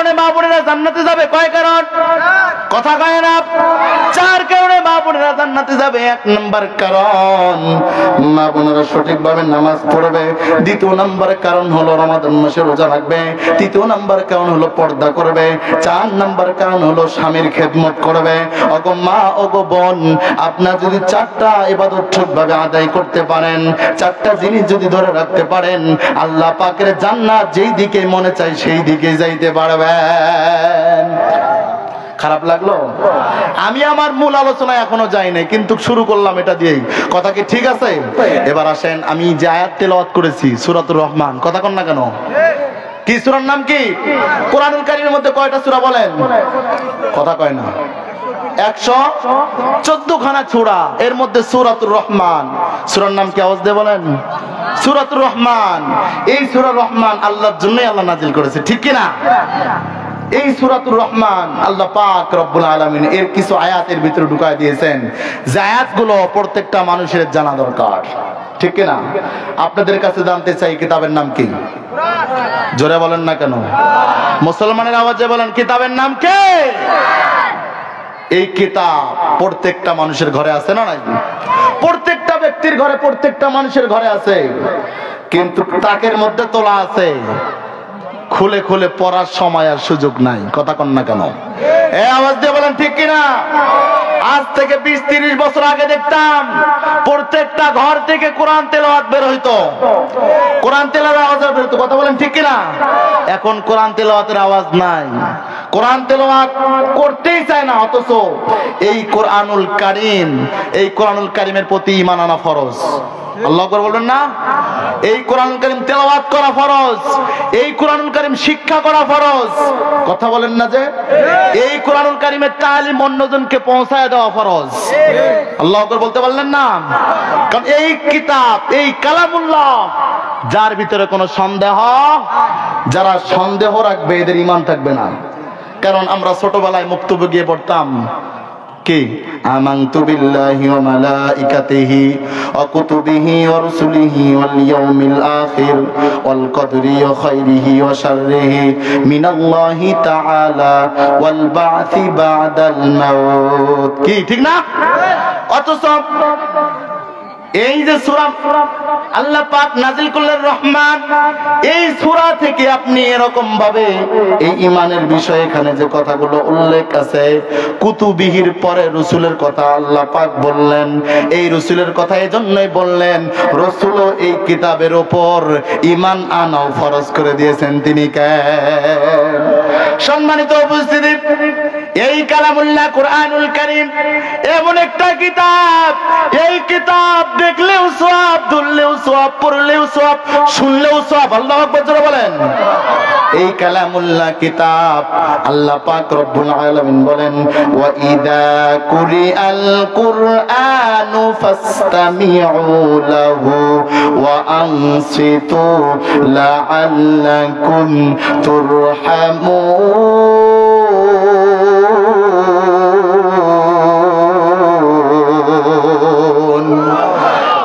কারণে মা বোনেরা জান্নাতে যাবে। কয় কারণ? কথা কয় না। 4 কারণে মা বোনেরা জান্নাতে যাবে। 1 নাম্বার কারণ মা বোনেরা সঠিকভাবে নামাজ পড়বে। 2 নাম্বার কারণ হলো রমাদান মাসে রোজা রাখবে। 3 নাম্বার কারণ হলো পর্দা করবে। 4 নাম্বার কারণ হলো স্বামীর খেদমত করবে। ওগো মা, ওগো বোন, আপনারা যদি 4টা ইবাদত ঠিকভাবে আদায় করতে পারেন, 4টা জিনিস যদি ধরে রাখতে পারেন, আল্লাহ পাকের জান্নাত যেই দিকে মনে চায় সেই দিকে যাইতে পারবেন। খারাপ লাগলো? আমি আমার মূল আলোচনা এখনো যাই নাই, কিন্তু শুরু করলাম এটা দিয়েই। কথা কি ঠিক আছে? এবার আসেন, আমি যে আয়াত তেলাওয়াত করেছি সূরাতুর রহমান, কথা কন না কেন? কি সূরার নাম কি? কোরআনুল কারীমের মধ্যে কয়টা সূরা বলেন? কথা কয় না। 114 খানা সূরা, এর মধ্যে সূরাতুর রহমান। সূরার নাম কি আওয়াজ দিয়ে বলেন? সূরাতুর রহমান। এই সূরা রহমান আল্লাহর জন্যই আল্লাহ নাজিল করেছে, ঠিক কি না? এই সূরাতুর রহমান আল্লাহ পাক রব্বুল আলামিন এর কিছু আয়াতের ভিতরে ঢুকায় দিয়েছেন, যে আয়াতগুলো প্রত্যেকটা মানুষের জানা দরকার, ঠিক কি না? আপনাদের কাছে জানতে চাই, কিতাবের নাম কি? জোরে বলেন না কেন? মুসলমানের আওয়াজে বলেন, কিতাবের নাম কি? এই কিতাব প্রত্যেকটা মানুষের ঘরে আছে না নাই? প্রত্যেকটা ব্যক্তির ঘরে, প্রত্যেকটা মানুষের ঘরে আছে, কিন্তু তাকের মধ্যে তোলা আছে, খুলে খুলে পড়ার সময় আর সুযোগ নাই। কথা কন না কেন? এই আওয়াজ দিয়ে বলেন, ঠিক কিনা? আজ থেকে 20-30 বছর আগে দেখতাম প্রত্যেকটা ঘর থেকে কোরআন তেলাওয়াত বের হইতো, কোরআন তেলাওয়াতের আওয়াজ বের হইতো। কথা বলেন, ঠিক কিনা? এখন কোরআন তেলাওয়াতের আওয়াজ নাই, কোরআন তেলাওয়াত করতেই চায় না। অথচ এই কোরআনুল কারীম, এই কোরআনুল কারীমের প্রতি ঈমান আনা ফরজ। আল্লাহু আকবার বলবেন না? এই কোরআনুল কারীম তেলাওয়াত করা ফরজ, এই কোরআনুল কারীম শিক্ষা করা ফরজ। কথা বলেন না যে? এই কোরআনুল কারীমের তালিম অন্যজনকে পৌঁছায় দেওয়া ফরজ। আল্লাহু আকবার বলতে পারলেন না? কারণ এই কিতাব, এই কালামুল্লাহ, যার ভিতরে কোনো সন্দেহ, যারা সন্দেহ রাখবে এদের ঈমান থাকবে না। কারণ আমরা ছোটবেলায় মুক্তবে গিয়ে পড়তাম কি? আমানতু বিল্লাহি ওয়া মালাইকাতিহি ওয়া কুতুবিহি ওয়া রুসুলিহি ওয়াল ইয়াউমিল আখির ওয়াল কদরি খাইরিহি ওয়া শাররিহি মিনাল্লাহি তাআলা ওয়াল বা'থি বা'দাল মাউত। কি ঠিক না? অথচ এই যে সূরা আল্লাহ পাক নাজিল করলেন রহমান, এই সূরা থেকে আপনি এরকম ভাবে এই ঈমানের বিষয়ে এখানে যে কথাগুলো উল্লেখ আছে, কুতুবিহির পরে রাসূলের কথা আল্লাহ পাক বললেন। এই রাসূলের কথা এজন্যই বললেন, রাসূলও এই কিতাবের উপর ঈমান আনাও ফরজ করে দিয়েছেন। তিনি কে? সম্মানিত উপস্থিতি, এই কালামুল্লাহ কোরআনুল কারীম এমন একটা কিতাব, এই কিতাব দেখলেও সওয়াব, ধরলেও সওয়াব, পড়লেও সওয়াব, শুনলেও সওয়াব। আল্লাহু আকবার জোরে বলেন। এই কালামুল্লাহ কিতাব আল্লাহ পাক রব্বুল আলামিন বলেন, ওয়া ইযা কুরিআল কুরআনু ফাসতামিউ লাহু ওয়া আনসিতু লাআল্লাকুম তুরহামুন।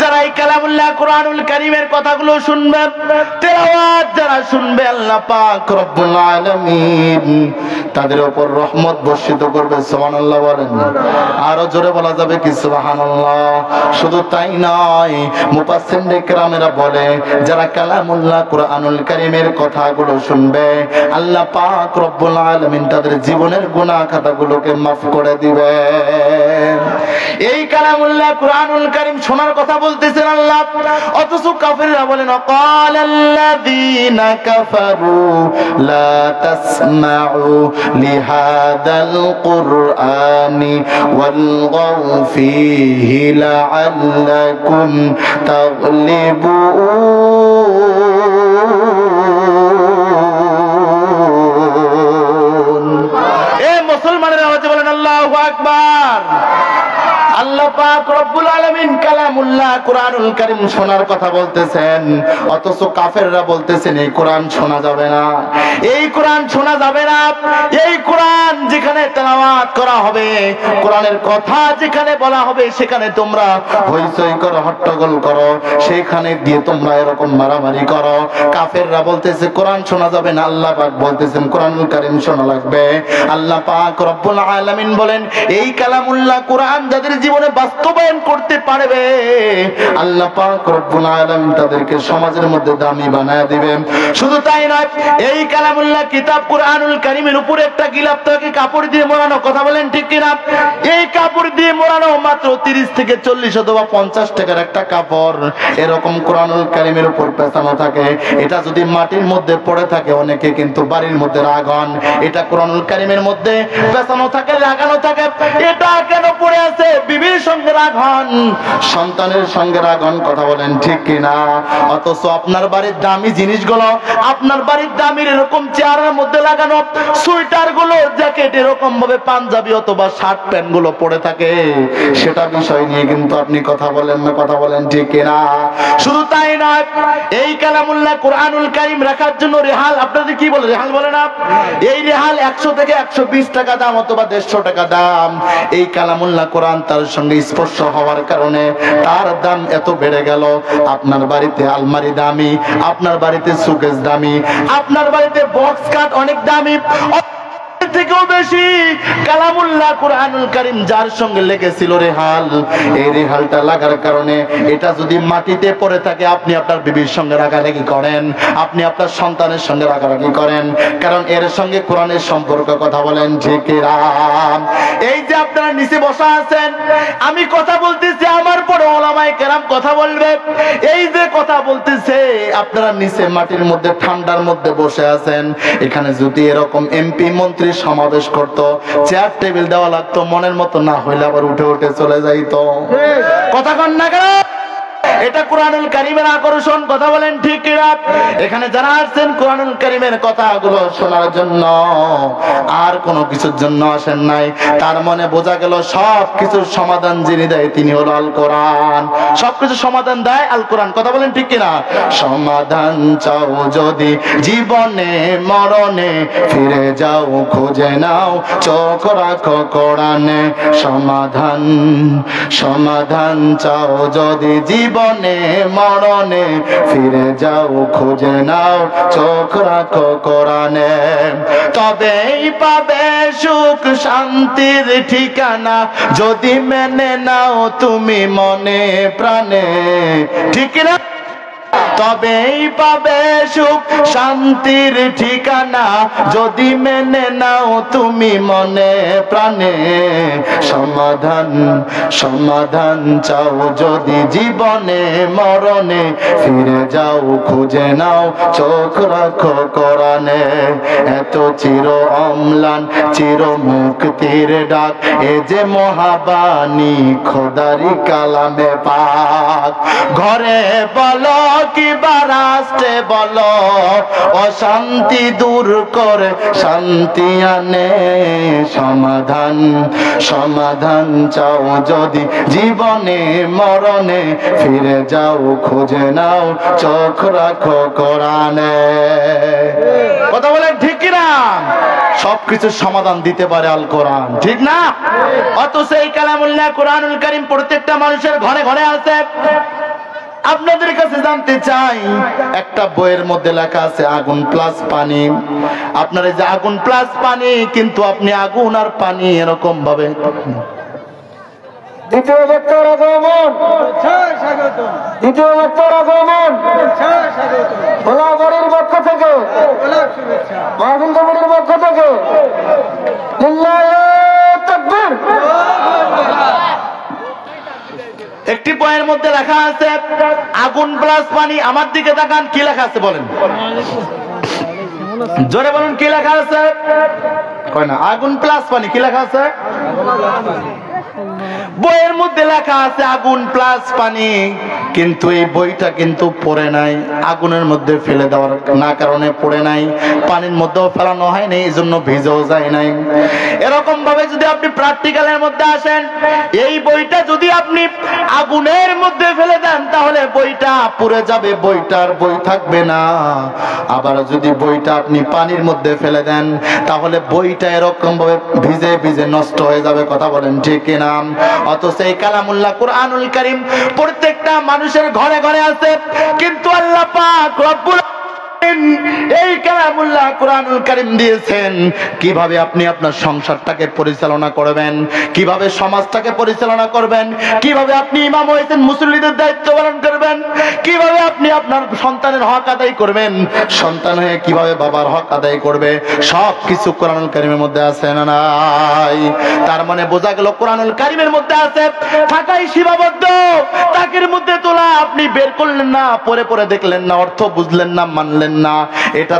যারা এই কালামুল্লাহ কোরআনুল কারীমের কথাগুলো শুনবে, তেলাওয়াত যারা শুনবে, আল্লাহ পাক রব্বুল আলামিন তাদের উপর রহমত বর্ষিত করবে। সুবহানাল্লাহ বলেন। আরো জোরে বলা যাবে কি? সুবহানাল্লাহ। শুধু তাই নয়, মুফাসসিরিনে কেরামেরা বলে, যারা কালামুল্লাহ কোরআনুল কারীমের কথাগুলো শুনবে, আল্লাহ পাক রব্বুল আলামিন তাদের জীবনের গুনাহ খাতাগুলোকে মাফ করে দিবেন। এই কালামুল্লাহ কোরআনুল কারীম শোনার কথা বলতেছেন আল্লাহ, অথচ কাফিররা বলেন, ওয়াকালাল্লাযীনা কাফারু লা তাসমাউ লিহাদাল কুরআনি ওয়ালগাউ ফীহি লাআল্লাকুম তাগলিবুন। এ মুসলমানের আওয়াজে বলেন আল্লাহু আকবার। আল্লাহ পাক রব্বুল আলামিন কালামুল্লাহ কুরআনুল কারীম শোনার কথা বলতেছেন, অথচ কাফেররা বলতেছেন এই কোরআন শোনা যাবে না, এই কোরআন শোনা যাবে না। এই কোরআন যেখানে তেলাওয়াত করা হবে, কোরআনের কথা যেখানে বলা হবে, সেখানে তোমরা হইচই করো, হট্টগোল করো, সেখানে দিয়ে তোমরা এরকম মারামারি করো। কাফেররা বলতেছে কোরআন শোনা যাবে না, আল্লাহ পাক বলতেছেন কোরআনুল কারীম শোনা লাগবে। আল্লাহ পাক রব্বুল আলামিন বলেন এই কালামুল্লাহ কোরআন যাদের জীবনে বাস্তবায়ন করতে পারবে, আল্লাহ পাক রব্বুল আলামিন তাদেরকে সমাজের মধ্যে দামি বানায় দিবেন। শুধু তাই নয়, এই কালামুল্লাহ কিতাব কোরআনুল কারীমের উপরে একটা গিলাফ থাকে কাপড় দিয়ে মোড়ানো, কথা বলেন ঠিক কিনা? এই কাপড় দিয়ে মোড়ানো মাত্র 30 থেকে 40 অথবা 50 টাকার একটা কাপড় এরকম কোরআনুল কারীমের উপর পেছানো থাকে। এটা যদি মাটির মধ্যে পড়ে থাকে অনেকে কিন্তু বাড়ির মধ্যে রাগ হন। এটা কোরআনুল কারীমের মধ্যে পেছানো থাকে, লাগানো থাকে, এটা কেন পড়ে আছে? বিবির সঙ্গে রাগ হন, সন্তানের সঙ্গে রাগ হন, কথা বলেন ঠিক কিনা? অথচ আপনার বাড়ির দামি জিনিসগুলো, আপনার বাড়ির দামির এরকম চেয়ারের মধ্যে লাগানো সুইটার গুলো, জ্যাকেট, এরকম ভাবে পাঞ্জাবি অথবা শার্ট প্যান্ট গুলো পড়ে থাকে, সেটা বিষয় নিয়ে কিন্তু আপনি কথা বলেন না, কথা বলেন ঠিক কিনা? শুধু তাই নয়, এই কালামুল্লাহ কোরআনুল কারীম রাখার জন্য রেহাল, আপনাদের কি বলে রেহাল বলে না? এই রেহাল 100 থেকে 120 টাকা দাম অথবা 150 টাকা দাম। এই কালামুল্লাহ কোরআন তার সঙ্গে স্পর্শ হওয়ার কারণে তার দাম এত বেড়ে গেল। আপনার বাড়িতে আলমারি দামি, আপনার বাড়িতে সুকেস দামি, আপনার বাড়িতে বক্স কাট অনেক দামি, থেকেও বেশি কালামুল্লাহ কোরআনুল কারীম যার সঙ্গে লেগেছিল রেহাল, এই রেহালটা লাগার কারণে এটা যদি মাটিতে পড়ে থাকে, আপনি আপনার বিবির সঙ্গে রাগারাগি করেন, আপনি আপনার সন্তানের সঙ্গে রাগারাগি করেন, কারণ এর সঙ্গে কোরআনের সম্পর্ক, কথা বলেন ঠিক কিনা? এই যে আপনারা নিচে বসা আছেন, আমি কথা বলতেছি, আমার পরে ওলামায়ে কেরাম কথা বলবে, এই যে কথা বলতেছে, আপনারা নিচে মাটির মধ্যে ঠান্ডার মধ্যে বসে আছেন। এখানে যদি এরকম এমপি মন্ত্রী সমাবেশ করতো, চেয়ার টেবিল দেওয়া লাগতো, মনের মতো না হইলে আবার উঠে উঠে চলে যাইতো, কথা কন না কেন? এটা কোরআনুল কারীমের আকর্ষণ, কথা বলেন ঠিক কিনা? এখানে যারা আসছেন কোরআনুল কারীমের কথাগুলো শোনার জন্য, আর কোনো কিছুর জন্য আসেন নাই। তার মনে বোঝা গেল সব কিছুর সমাধান যিনি দেয় তিনি হলো আল কোরআন। সবকিছু সমাধান দেয় আল কোরআন, কথা বলেন ঠিক কিনা? সমাধান চাও যদি জীবনে মরণে, ফিরে যাও খুঁজে নাও চোখ রাখো কোরআনে। সমাধান, সমাধান চাও যদি জীবনে মরণে, ফিরে যাও খুঁজে নাও চোখ রাখো কোরআনে। তবেই পাবে সুখ শান্তির ঠিকানা, যদি মেনে নাও তুমি মনে প্রাণে, ঠিক না? তবেই পাবে সুখ শান্তির ঠিকানা, যদি মেনে নাও তুমি মনে প্রাণে। সমাধান, সমাধান চাও যদি জীবনে মরণে, ফিরে যাও খুঁজে নাও চোখ রাখো কোরআনে। এত চির অম্লান চির মুক্তির ডাক, এ যে মহাবাণী খোদারি কালামে পাক। ঘরে বলো কিবা রাষ্ট্রে বলো, অশান্তি দূর করে শান্তি আনে। সমাধান, সমাধান চাও যদি জীবনে মরণে, ফিরে যাও খুঁজে নাও চোখ রাখো কোরআনে। কথা বলেন ঠিক কিনা? সবকিছুর সমাধান দিতে পারে আল কোরআন, ঠিক না? অথচ এই কালামুল্লাহ কোরআনুল কারীম প্রত্যেকটা মানুষের ঘরে ঘরে আছে। আপনাদের কাছে জানতে চাই, একটা বইয়ের মধ্যে লেখা আছে আগুন প্লাস পানি। আপনার এই যে আগুন প্লাস পানি, কিন্তু আপনি আগুন আর পানি এরকম ভাবে। দ্বিতীয় বক্তার আগমন, দ্বিতীয় বক্তার আগমন ভোলাবাড়ির পক্ষ থেকে, মাহফিল কমিটির পক্ষ থেকে তাকবীর। একটি বইয়ের মধ্যে লেখা আছে আগুন প্লাস পানি। আমার দিকে তাকান, কি লেখা আছে বলেন, জোরে বলুন কি লেখা আছে? কয় না, আগুন প্লাস পানি, কি লেখা আছে? বইয়ের মধ্যে লেখা আছে আগুন প্লাস পানি, কিন্তু এই বইটা কিন্তু পড়ে নাই, আগুনের মধ্যে ফেলে দেওয়ার না কারণে পড়ে নাই, পানির মধ্যেও ফেলানো হয় নাই, এই জন্য ভিজেও যায় নাই। এরকম ভাবে যদি আপনি প্র্যাকটিক্যালের মধ্যে আসেন, এই বইটা যদি আপনি আগুনের মধ্যে ফেলে দেন তাহলে বইটা পুড়ে যাবে, বইটার বই থাকবে না। আবার যদি বইটা আপনি পানির মধ্যে ফেলে দেন তাহলে বইটা এরকম ভাবে ভিজে ভিজে নষ্ট হয়ে যাবে। কথা বলেন ঠিক কিনা? অথচ এই কালামুল্লাহ কুরআনুল কারীম প্রত্যেকটা মানুষের ঘরে ঘরে আছে, কিন্তু আল্লাহ পাক রব্বুল এই কালামুল্লাহ কুরআনুল কারীম দিয়েছেন কিভাবে আপনি আপনার সংসারটাকে পরিচালনা করবেন, কিভাবে সমাজটাকে পরিচালনা করবেন, কিভাবে আপনি ইমাম হয়েছেন মুসল্লিদের দায়িত্ব পালন করবেন, কিভাবে আপনি আপনার সন্তানের হক আদায় করবেন, সন্তান হয়ে কিভাবে বাবার হক আদায় করবে, সব কিছু কুরআনুল কারীমের মধ্যে আছে না নাই? তার মানে বোঝা গেল কুরআনুল কারীমের মধ্যে আছে, থাকাই সীমাবদ্ধ। তাকের মধ্যে তোলা আপনি বের করলেন না, পরে পরে দেখলেন না, অর্থ বুঝলেন না, মানলেন না, এটা